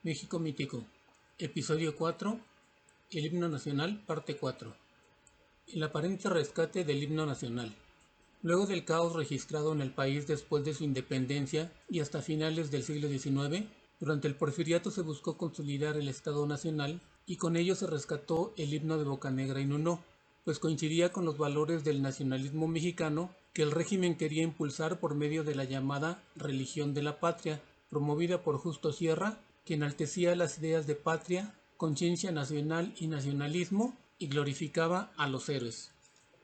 México Mítico, Episodio 4, el Himno Nacional, Parte 4. El aparente rescate del Himno Nacional. Luego del caos registrado en el país después de su independencia y hasta finales del siglo XIX, durante el Porfiriato se buscó consolidar el Estado Nacional y con ello se rescató el himno de Bocanegra y Nuno, pues coincidía con los valores del nacionalismo mexicano que el régimen quería impulsar por medio de la llamada religión de la patria, promovida por Justo Sierra, que enaltecía las ideas de patria, conciencia nacional y nacionalismo y glorificaba a los héroes.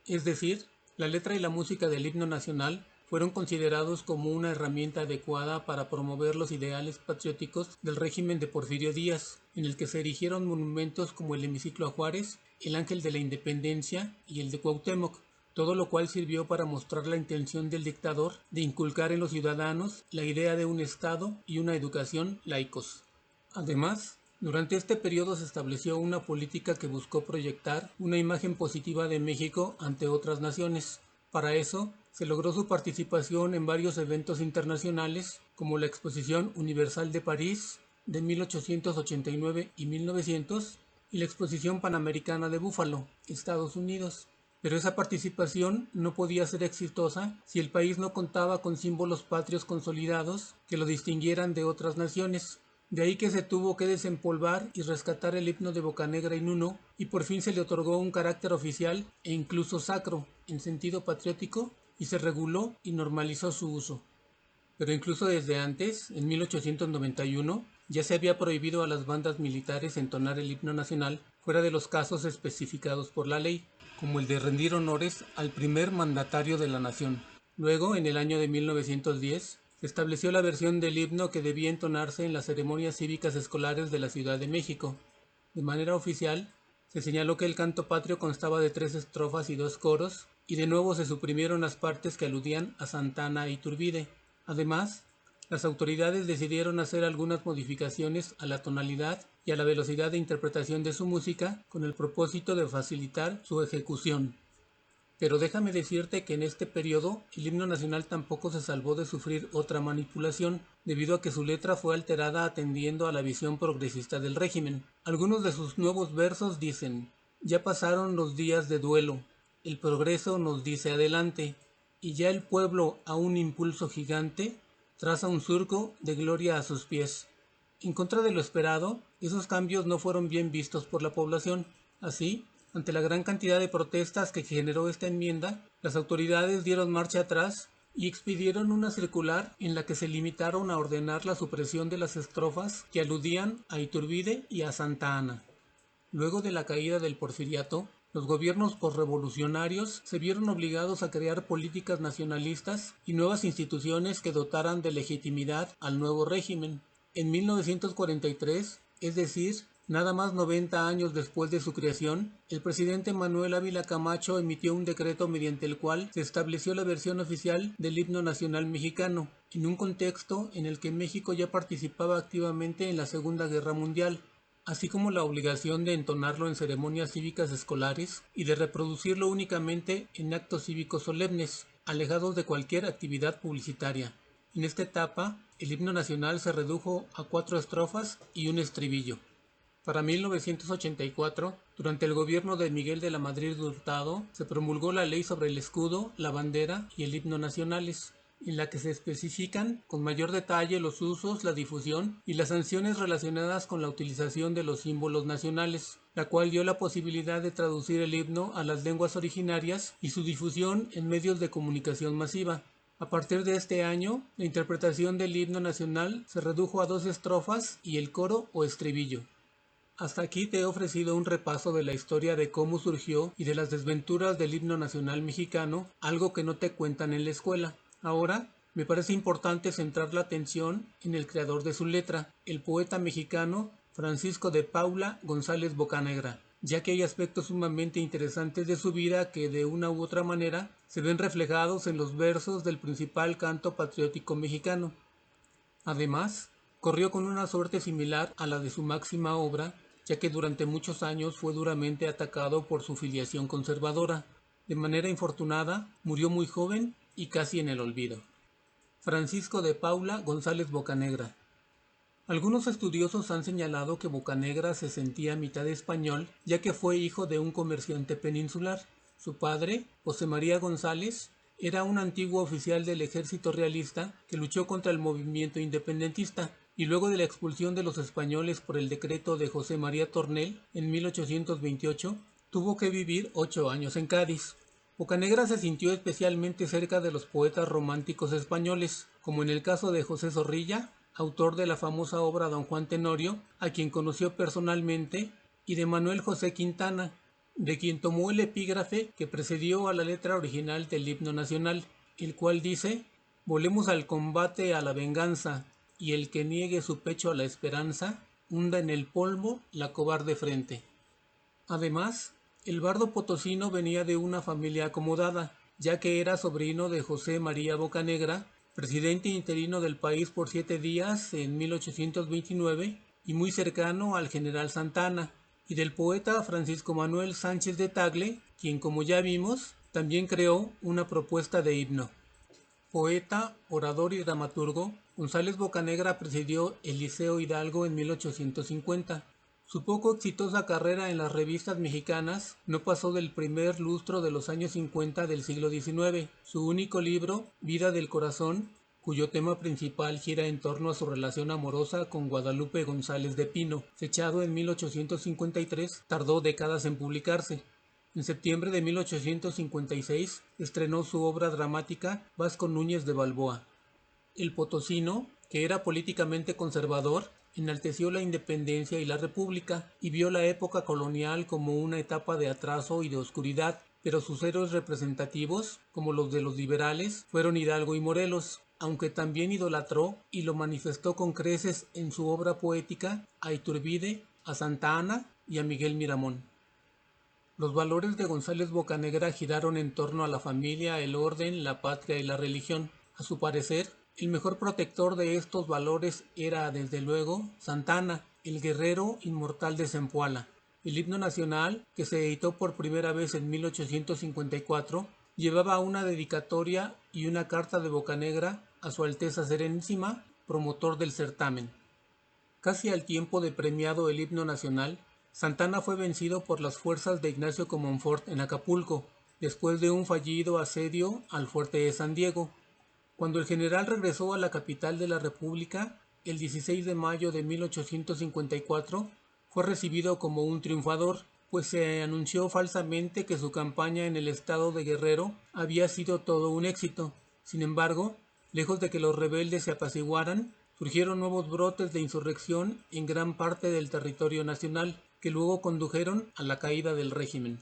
Es decir, la letra y la música del himno nacional fueron considerados como una herramienta adecuada para promover los ideales patrióticos del régimen de Porfirio Díaz, en el que se erigieron monumentos como el Hemiciclo a Juárez, el Ángel de la Independencia y el de Cuauhtémoc, todo lo cual sirvió para mostrar la intención del dictador de inculcar en los ciudadanos la idea de un Estado y una educación laicos. Además, durante este periodo se estableció una política que buscó proyectar una imagen positiva de México ante otras naciones. Para eso, se logró su participación en varios eventos internacionales, como la Exposición Universal de París de 1889 y 1900 y la Exposición Panamericana de Búfalo, Estados Unidos. Pero esa participación no podía ser exitosa si el país no contaba con símbolos patrios consolidados que lo distinguieran de otras naciones. De ahí que se tuvo que desempolvar y rescatar el himno de Bocanegra y Nuno, y por fin se le otorgó un carácter oficial e incluso sacro, en sentido patriótico, y se reguló y normalizó su uso. Pero incluso desde antes, en 1891, ya se había prohibido a las bandas militares entonar el himno nacional fuera de los casos especificados por la ley, como el de rendir honores al primer mandatario de la nación. Luego, en el año de 1910, se estableció la versión del himno que debía entonarse en las ceremonias cívicas escolares de la Ciudad de México. De manera oficial, se señaló que el canto patrio constaba de 3 estrofas y 2 coros, y de nuevo se suprimieron las partes que aludían a Santa Anna e Iturbide. Además, las autoridades decidieron hacer algunas modificaciones a la tonalidad y a la velocidad de interpretación de su música con el propósito de facilitar su ejecución. Pero déjame decirte que en este periodo el himno nacional tampoco se salvó de sufrir otra manipulación, debido a que su letra fue alterada atendiendo a la visión progresista del régimen. Algunos de sus nuevos versos dicen: ya pasaron los días de duelo, el progreso nos dice adelante, y ya el pueblo a un impulso gigante traza un surco de gloria a sus pies. En contra de lo esperado, esos cambios no fueron bien vistos por la población. Así, ante la gran cantidad de protestas que generó esta enmienda, las autoridades dieron marcha atrás y expidieron una circular en la que se limitaron a ordenar la supresión de las estrofas que aludían a Iturbide y a Santa Anna. Luego de la caída del Porfiriato, los gobiernos posrevolucionarios se vieron obligados a crear políticas nacionalistas y nuevas instituciones que dotaran de legitimidad al nuevo régimen. En 1943, es decir, nada más 90 años después de su creación, el presidente Manuel Ávila Camacho emitió un decreto mediante el cual se estableció la versión oficial del himno nacional mexicano, en un contexto en el que México ya participaba activamente en la Segunda Guerra Mundial, así como la obligación de entonarlo en ceremonias cívicas escolares y de reproducirlo únicamente en actos cívicos solemnes, alejados de cualquier actividad publicitaria. En esta etapa, el himno nacional se redujo a 4 estrofas y un estribillo. Para 1984, durante el gobierno de Miguel de la Madrid Hurtado, se promulgó la ley sobre el escudo, la bandera y el himno nacionales, en la que se especifican con mayor detalle los usos, la difusión y las sanciones relacionadas con la utilización de los símbolos nacionales, la cual dio la posibilidad de traducir el himno a las lenguas originarias y su difusión en medios de comunicación masiva. A partir de este año, la interpretación del himno nacional se redujo a 2 estrofas y el coro o estribillo. Hasta aquí te he ofrecido un repaso de la historia de cómo surgió y de las desventuras del himno nacional mexicano, algo que no te cuentan en la escuela. Ahora, me parece importante centrar la atención en el creador de su letra, el poeta mexicano Francisco de Paula González Bocanegra, ya que hay aspectos sumamente interesantes de su vida que de una u otra manera se ven reflejados en los versos del principal canto patriótico mexicano. Además, corrió con una suerte similar a la de su máxima obra, ya que durante muchos años fue duramente atacado por su filiación conservadora. De manera infortunada, murió muy joven y casi en el olvido. Francisco de Paula González Bocanegra. Algunos estudiosos han señalado que Bocanegra se sentía mitad español, ya que fue hijo de un comerciante peninsular. Su padre, José María González, era un antiguo oficial del ejército realista que luchó contra el movimiento independentista, y luego de la expulsión de los españoles por el decreto de José María Tornel en 1828, tuvo que vivir 8 años en Cádiz. Bocanegra se sintió especialmente cerca de los poetas románticos españoles, como en el caso de José Zorrilla, autor de la famosa obra Don Juan Tenorio, a quien conoció personalmente, y de Manuel José Quintana, de quien tomó el epígrafe que precedió a la letra original del himno nacional, el cual dice: «Volemos al combate, a la venganza, y el que niegue su pecho a la esperanza, hunda en el polvo la cobarde frente». Además, el bardo potosino venía de una familia acomodada, ya que era sobrino de José María Bocanegra, presidente interino del país por 7 días en 1829 y muy cercano al general Santa Anna, y del poeta Francisco Manuel Sánchez de Tagle, quien, como ya vimos, también creó una propuesta de himno. Poeta, orador y dramaturgo, González Bocanegra presidió el Liceo Hidalgo en 1850. Su poco exitosa carrera en las revistas mexicanas no pasó del primer lustro de los años 50 del siglo XIX. Su único libro, Vida del Corazón, cuyo tema principal gira en torno a su relación amorosa con Guadalupe González de Pino, fechado en 1853, tardó décadas en publicarse. En septiembre de 1856 estrenó su obra dramática Vasco Núñez de Balboa. El potosino, que era políticamente conservador, enalteció la independencia y la república y vio la época colonial como una etapa de atraso y de oscuridad, pero sus héroes representativos, como los de los liberales, fueron Hidalgo y Morelos, aunque también idolatró y lo manifestó con creces en su obra poética a Iturbide, a Santa Anna y a Miguel Miramón. Los valores de González Bocanegra giraron en torno a la familia, el orden, la patria y la religión. A su parecer, el mejor protector de estos valores era, desde luego, Santa Anna, el guerrero inmortal de Zempoala. El himno nacional, que se editó por primera vez en 1854, llevaba una dedicatoria y una carta de Bocanegra a Su Alteza Serenísima, promotor del certamen. Casi al tiempo de premiado el himno nacional, Santa Anna fue vencido por las fuerzas de Ignacio Comonfort en Acapulco, después de un fallido asedio al fuerte de San Diego. Cuando el general regresó a la capital de la República, el 16 de mayo de 1854, fue recibido como un triunfador, pues se anunció falsamente que su campaña en el estado de Guerrero había sido todo un éxito. Sin embargo, lejos de que los rebeldes se apaciguaran, surgieron nuevos brotes de insurrección en gran parte del territorio nacional, que luego condujeron a la caída del régimen.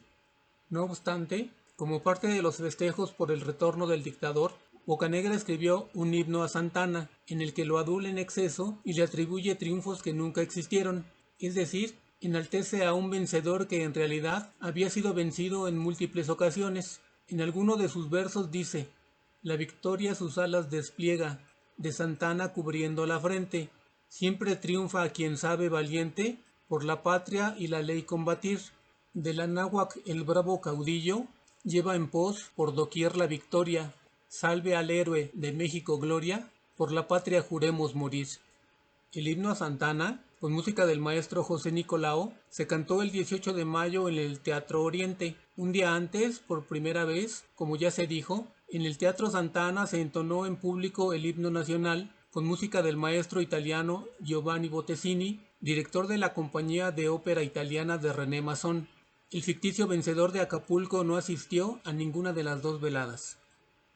No obstante, como parte de los festejos por el retorno del dictador, Bocanegra escribió un himno a Santa Anna, en el que lo adula en exceso y le atribuye triunfos que nunca existieron, es decir, enaltece a un vencedor que en realidad había sido vencido en múltiples ocasiones. En alguno de sus versos dice: «La victoria sus alas despliega, de Santa Anna cubriendo la frente, siempre triunfa a quien sabe valiente, por la patria y la ley combatir. Del Anáhuac el bravo caudillo, lleva en pos por doquier la victoria, salve al héroe de México gloria, por la patria juremos morir». El himno a Santa Anna, con música del maestro José Nicolao, se cantó el 18 de mayo en el Teatro Oriente. Un día antes, por primera vez, como ya se dijo, en el Teatro Santa Anna se entonó en público el himno nacional, con música del maestro italiano Giovanni Bottesini, director de la compañía de ópera italiana de René Masson. El ficticio vencedor de Acapulco no asistió a ninguna de las dos veladas.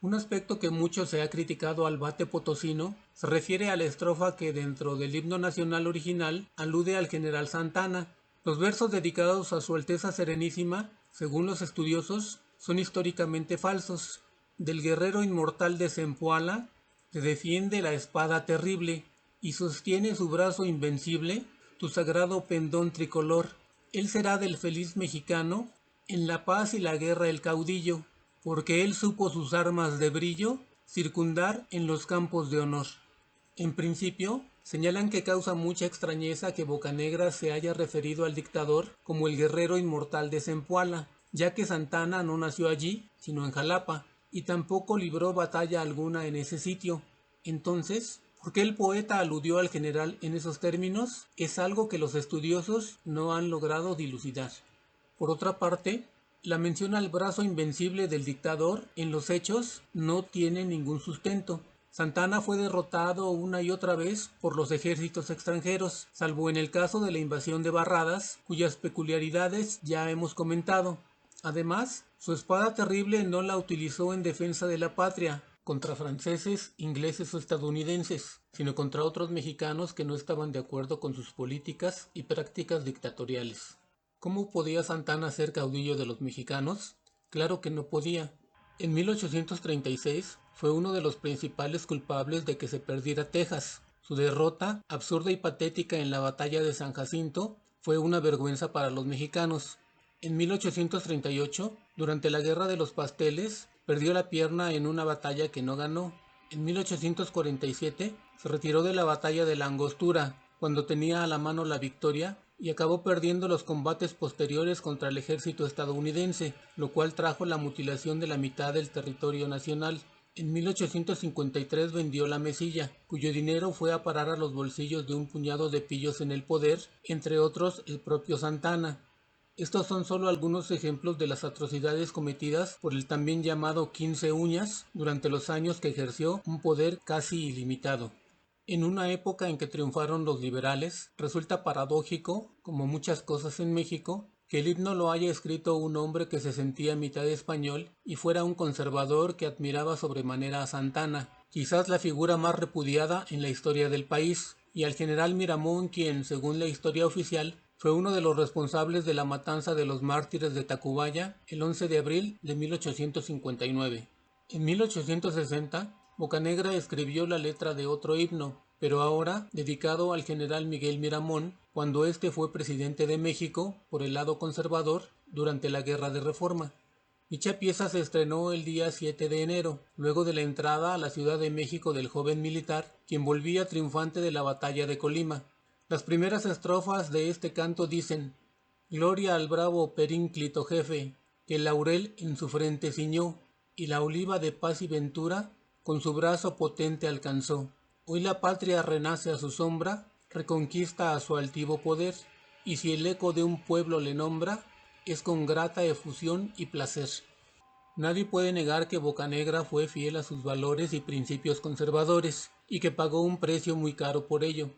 Un aspecto que mucho se ha criticado al vate potosino se refiere a la estrofa que dentro del himno nacional original alude al general Santa Anna. Los versos dedicados a Su Alteza Serenísima, según los estudiosos, son históricamente falsos. Del guerrero inmortal de Zempoala te defiende la espada terrible y sostiene su brazo invencible tu sagrado pendón tricolor. Él será del feliz mexicano, en la paz y la guerra el caudillo, porque él supo sus armas de brillo circundar en los campos de honor. En principio, señalan que causa mucha extrañeza que Bocanegra se haya referido al dictador como el guerrero inmortal de Zempoala, ya que Santa Anna no nació allí, sino en Jalapa, y tampoco libró batalla alguna en ese sitio. Entonces, ¿Por qué el poeta aludió al general en esos términos? Es algo que los estudiosos no han logrado dilucidar. Por otra parte, la mención al brazo invencible del dictador en los hechos no tiene ningún sustento. Santa Anna fue derrotado una y otra vez por los ejércitos extranjeros, salvo en el caso de la invasión de Barradas, cuyas peculiaridades ya hemos comentado. Además, su espada terrible no la utilizó en defensa de la patria, contra franceses, ingleses o estadounidenses, sino contra otros mexicanos que no estaban de acuerdo con sus políticas y prácticas dictatoriales. ¿Cómo podía Santa Anna ser caudillo de los mexicanos? Claro que no podía. En 1836 fue uno de los principales culpables de que se perdiera Texas. Su derrota, absurda y patética en la batalla de San Jacinto, fue una vergüenza para los mexicanos. En 1838, durante la Guerra de los Pasteles, perdió la pierna en una batalla que no ganó. En 1847 se retiró de la batalla de la Angostura, cuando tenía a la mano la victoria, y acabó perdiendo los combates posteriores contra el ejército estadounidense, lo cual trajo la mutilación de la mitad del territorio nacional. En 1853 vendió la Mesilla, cuyo dinero fue a parar a los bolsillos de un puñado de pillos en el poder, entre otros el propio Santa Anna. Estos son solo algunos ejemplos de las atrocidades cometidas por el también llamado 15 uñas durante los años que ejerció un poder casi ilimitado. En una época en que triunfaron los liberales, resulta paradójico, como muchas cosas en México, que el himno lo haya escrito un hombre que se sentía mitad español y fuera un conservador que admiraba sobremanera a Santa Anna, quizás la figura más repudiada en la historia del país, y al general Miramón, quien, según la historia oficial, fue uno de los responsables de la matanza de los mártires de Tacubaya el 11 de abril de 1859. En 1860, Bocanegra escribió la letra de otro himno, pero ahora dedicado al general Miguel Miramón, cuando éste fue presidente de México por el lado conservador durante la Guerra de Reforma. Dicha pieza se estrenó el día 7 de enero, luego de la entrada a la Ciudad de México del joven militar, quien volvía triunfante de la batalla de Colima. Las primeras estrofas de este canto dicen: Gloria al bravo perínclito jefe, que el laurel en su frente ciñó, y la oliva de paz y ventura con su brazo potente alcanzó. Hoy la patria renace a su sombra, reconquista a su altivo poder, y si el eco de un pueblo le nombra, es con grata efusión y placer. Nadie puede negar que Bocanegra fue fiel a sus valores y principios conservadores, y que pagó un precio muy caro por ello.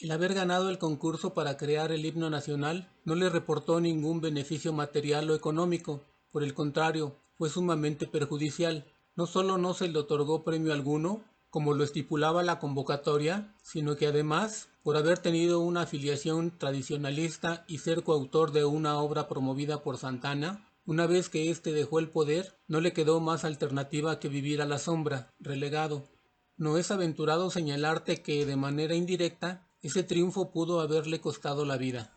El haber ganado el concurso para crear el himno nacional no le reportó ningún beneficio material o económico, por el contrario, fue sumamente perjudicial. No solo no se le otorgó premio alguno, como lo estipulaba la convocatoria, sino que además, por haber tenido una afiliación tradicionalista y ser coautor de una obra promovida por Santa Anna, una vez que éste dejó el poder, no le quedó más alternativa que vivir a la sombra, relegado. No es aventurado señalarte que, de manera indirecta, ese triunfo pudo haberle costado la vida.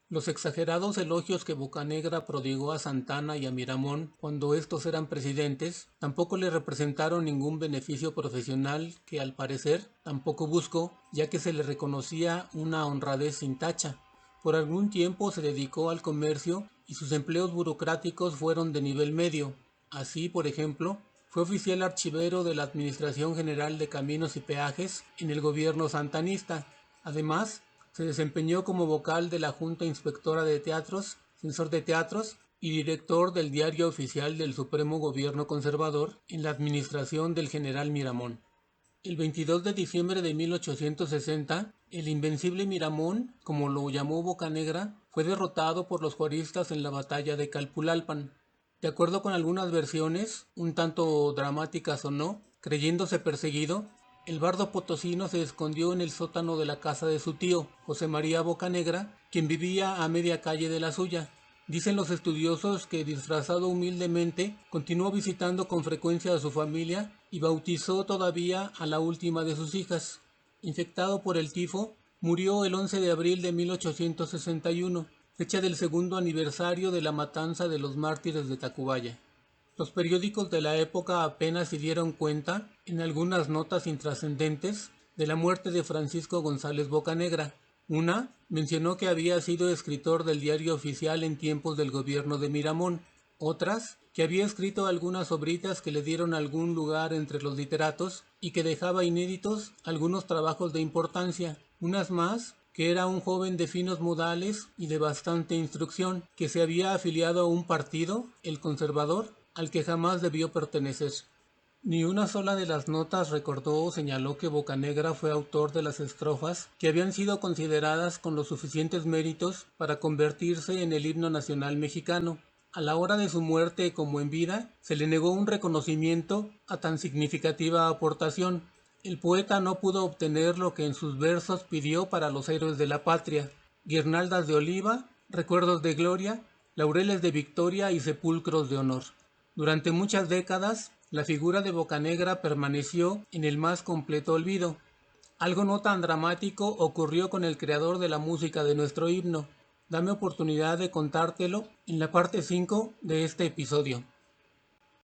Los exagerados elogios que Bocanegra prodigó a Santa Anna y a Miramón cuando estos eran presidentes tampoco le representaron ningún beneficio profesional que, al parecer, tampoco buscó, ya que se le reconocía una honradez sin tacha. Por algún tiempo se dedicó al comercio y sus empleos burocráticos fueron de nivel medio. Así, por ejemplo, fue oficial archivero de la Administración General de Caminos y Peajes en el gobierno santanista. Además, se desempeñó como vocal de la Junta Inspectora de Teatros, censor de teatros y director del Diario Oficial del Supremo Gobierno Conservador en la administración del general Miramón. El 22 de diciembre de 1860, el invencible Miramón, como lo llamó Bocanegra, fue derrotado por los juaristas en la batalla de Calpulalpan. De acuerdo con algunas versiones, un tanto dramáticas o no, creyéndose perseguido, el bardo potosino se escondió en el sótano de la casa de su tío, José María Bocanegra, quien vivía a media calle de la suya. Dicen los estudiosos que, disfrazado humildemente, continuó visitando con frecuencia a su familia y bautizó todavía a la última de sus hijas. Infectado por el tifo, murió el 11 de abril de 1861, fecha del segundo aniversario de la matanza de los mártires de Tacubaya. Los periódicos de la época apenas se dieron cuenta, en algunas notas intrascendentes, de la muerte de Francisco González Bocanegra. Una mencionó que había sido escritor del Diario Oficial en tiempos del gobierno de Miramón. Otras, que había escrito algunas obritas que le dieron algún lugar entre los literatos y que dejaba inéditos algunos trabajos de importancia. Unas más, que era un joven de finos modales y de bastante instrucción, que se había afiliado a un partido, el conservador, al que jamás debió pertenecer. Ni una sola de las notas recordó o señaló que Bocanegra fue autor de las estrofas que habían sido consideradas con los suficientes méritos para convertirse en el himno nacional mexicano. A la hora de su muerte como en vida, se le negó un reconocimiento a tan significativa aportación. El poeta no pudo obtener lo que en sus versos pidió para los héroes de la patria: guirnaldas de oliva, recuerdos de gloria, laureles de victoria y sepulcros de honor. Durante muchas décadas, la figura de Bocanegra permaneció en el más completo olvido. Algo no tan dramático ocurrió con el creador de la música de nuestro himno. Dame oportunidad de contártelo en la parte 5 de este episodio.